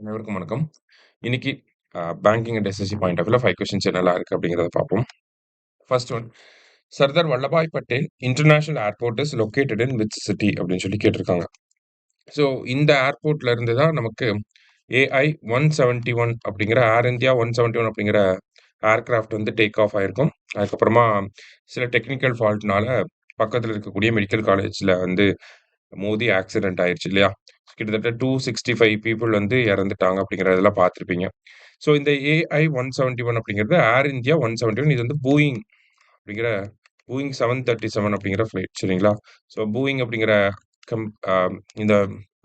அனைவருக்கும் வணக்கம். இன்னைக்கு banking and SSC point of வியூல 5 கொஸ்டின்ஸ் என்னலாம் இருக்கு அப்படிங்கிறத பார்ப்போம். First one, Sardar Vallabhbhai Patel international airport is located in which city அப்படின்னு சொல்லி கேட்டிருக்காங்க. ஸோ இந்த ஏர்போர்ட்ல இருந்து தான் நமக்கு ஏஐ 171 அப்படிங்கிற ஏர் இந்தியா 171 அப்படிங்கிற ஏர்கிராஃப்ட் வந்து டேக் ஆஃப் ஆயிருக்கும். அதுக்கப்புறமா சில டெக்னிக்கல் ஃபால்ட்னால பக்கத்தில் இருக்கக்கூடிய மெடிக்கல் காலேஜில் வந்து மோதி ஆக்சிடென்ட் ஆயிருச்சு இல்லையா? கிட்டத்தட்ட 265 பீப்புள் வந்து இறந்துட்டாங்க அப்படிங்கிறதெல்லாம் பார்த்துருப்பீங்க. ஸோ இந்த ஏஐ 171 அப்படிங்கிறது ஏர் இந்தியா 171 இது வந்து அப்படிங்கிற பூயிங் 737 அப்படிங்கிற ஃப்ளைட் சரிங்களா? ஸோ பூயிங் அப்படிங்கிற கம் அ இந்த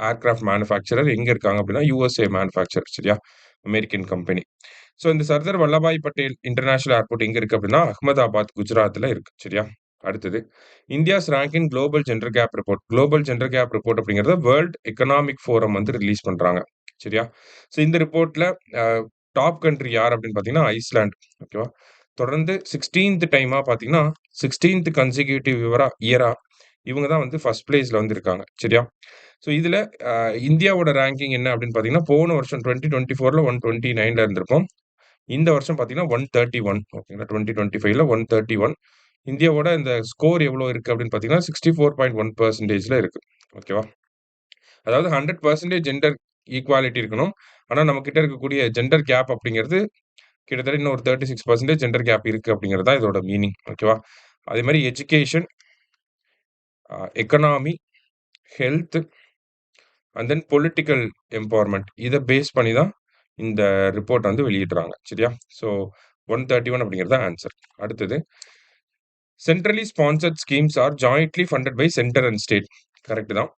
ஏர்கிராஃப்ட் மேனுஃபேக்சரர் எங்க இருக்காங்க அப்படின்னா, யுஎஸ்ஏ மேனுஃபேக்சரர் சரியா? American company. ஸோ இந்த சர்தார் வல்லபாய் பட்டேல் இன்டர்நேஷனல் ஏர்போர்ட் எங்க இருக்கு அப்படின்னா, அகமதாபாத், குஜராத்ல இருக்கு சரியா? அடுத்தது India's rank in global gender gap report. Global gender gap report அப்படிங்கிறத வேர்ல்ட் எக்கனாமிக் ஃபோரம் வந்து ரிலீஸ் பண்றாங்க. சரியா? ஸோ இந்த ரிப்போர்ட்ல அ டாப் கண்ட்ரி யார் அப்படின்னு பார்த்தீங்கன்னா, ஐஸ்லாண்ட். ஓகேவா? தொடர்ந்து 16த் டைமா பார்த்தீங்கன்னா, 16த் கன்சிக்யூட்டிவ் இயரா இவங்க தான் வந்து ஃபர்ஸ்ட் பிளேஸ்ல வந்து இருக்காங்க. சரியா? ஸோ இதுல அ இந்தியாவோட ரேங்கிங் என்ன அப்படின்னு பார்த்தீங்கன்னா, போன வருஷம் 2024ல 129ல இருந்திருக்கும். இந்த வருஷம் பார்த்தீங்கன்னா 131 ஓகேங்களா. 2025ல 131. இந்தியாவோட இந்த ஸ்கோர் எவ்வளோ இருக்கு அப்படின்னு பார்த்தீங்கன்னா, 64.1%ல இருக்கு. ஓகேவா? அதாவது 100% ஜெண்டர் ஈக்குவாலிட்டி இருக்கணும். ஆனா, நம்மகிட்ட இருக்கக்கூடிய ஜெண்டர் கேப் அப்படிங்கிறது கிட்டத்தட்ட இன்னும் ஒரு 36% ஜெண்டர் கேப் இருக்கு அப்படிங்கிறது தான் இதோட மீனிங். ஓகேவா? அதே மாரி education, economy, health and then political empowerment இத பேஸ் பண்ணி தான் இந்த ரிப்போர்ட் வந்து வெளியிடுறாங்க. சரியா? ஸோ 131 அப்படிங்கிறது தான் ஆன்சர். அடுத்தது centrally sponsored schemes are jointly funded by centre and state. Correct தான்.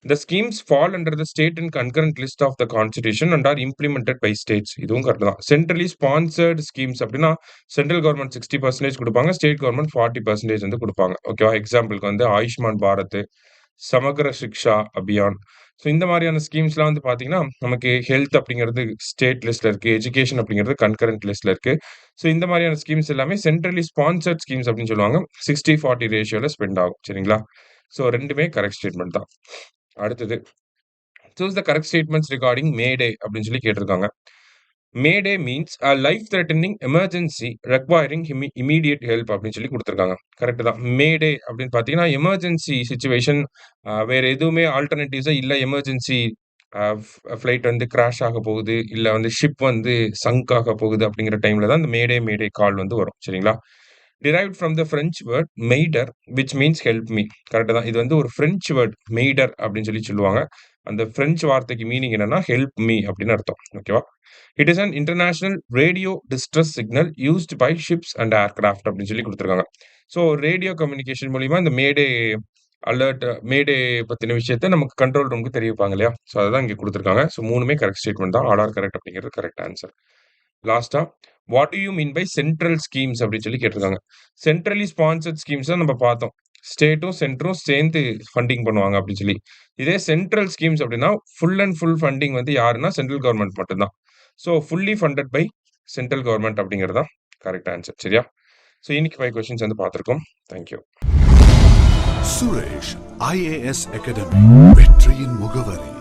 The schemes fall under the state and concurrent list of the constitution and are implemented by states. இதுவும் correct தான். Centrally sponsored schemes அப்படின்னா central government 60% கொடுப்பாங்க, state government 40% வந்து கொடுப்பாங்க. ஓகேவா? எக்ஸாம்பிளுக்கு வந்து ஆயுஷ்மான் பாரத், சமக்ர சிக்ஷா அபியான். ஸோ இந்த மாதிரியான ஸ்கீம்ஸ்லாம் வந்து பார்த்தீங்கன்னா, நமக்கு ஹெல்த் அப்படிங்கிறது ஸ்டேட் லிஸ்ட்ல இருக்கு. எஜுகேஷன் அப்படிங்கிறது கன்கரண்ட் லிஸ்ட்ல இருக்கு. ஸோ இந்த மாதிரியான ஸ்கீம்ஸ் எல்லாமே சென்ட்ரலி ஸ்பான்சர்ட் ஸ்கீம்ஸ் அப்படின்னு சொல்லுவாங்க. 60-40 ரேஷியோல ஸ்பெண்ட் ஆகும். சரிங்களா? ஸோ 2மே கரெக்ட் ஸ்டேட்மெண்ட் தான். அடுத்தது choose the correct statements regarding May Day அப்படின்னு சொல்லி கேட்டிருக்காங்க. May Day means a life threatening emergency requiring immediate help அப்படின்னு சொல்லி கொடுத்துருக்காங்க. கரெக்ட் தான். மே டே அப்படின்னு பார்த்தீங்கன்னா எமர்ஜென்சி சிச்சுவேஷன், வேற எதுவுமே ஆல்டர்னேட்டிவ்ஸா இல்ல, எமர்ஜென்சி ஃப்ளைட் வந்து கிராஷ் ஆக போகுது, இல்ல வந்து ஷிப் வந்து சங்க் ஆக போகுது அப்படிங்கிற டைம்ல தான் இந்த மே டே கால் வந்து வரும். சரிங்களா? Derived from the French word மெய்டர் which means help me. Correct தான். இது வந்து ஒரு பிரெஞ்ச் வேர்ட் மெய்டர் அப்படின்னு சொல்லி சொல்லுவாங்க. அந்த பிரெஞ்சு வார்த்தைக்கு மீனிங் என்னன்னா ஹெல்ப் மீ அப்படின்னு அர்த்தம். ஓகேவா? It is an international radio distress signal used by ships and aircraft அப்படின்னு சொல்லி கொடுத்துருக்காங்க. ஸோ ரேடியோ கம்யூனிகேஷன் மூலியமா இந்த மேடே அலர்ட், மேடே பத்தின விஷயத்த நமக்கு கண்ட்ரோல் ரூமுக்கு தெரிவிப்பாங்க இல்லையா? ஸோ அதுதான் இங்க குடுத்துருக்காங்க. ஸோ 3மே கரெக்ட் ஸ்டேட்மெண்ட் தான். ஆல் ஆர் கரெக்ட் அப்படிங்கிறது கரெக்ட் ஆன்சர். லாஸ்ட்டா what do you mean by central schemes அப்படின்னு சொல்லி கேட்டிருக்காங்க. சென்ட்ரலி ஸ்பான்சர்ட் ஸ்கீம்ஸ் தான் நம்ம பார்த்தோம். ஸ்டேட்டும் சென்டரும் சேர்ந்து ஃபண்டிங் பண்ணுவாங்க அப்படின்னு சொல்லி. இதே சென்ட்ரல் ஸ்கீம்ஸ் அப்படின்னா ஃபுல் அண்ட் ஃபுல் ஃபண்டிங் வந்து யாருன்னா சென்ட்ரல் கவர்ன்மெண்ட் மட்டும் தான். So fully funded by central government அப்படிங்கிறது தான் கரெக்ட் ஆன்சர். சரியா? ஸோ இன்னைக்கு 5 கொஸ்டின்ஸ் வந்து பார்த்துருக்கோம். Thank you. Suresh IAS academy வெற்றியின் முகவரி.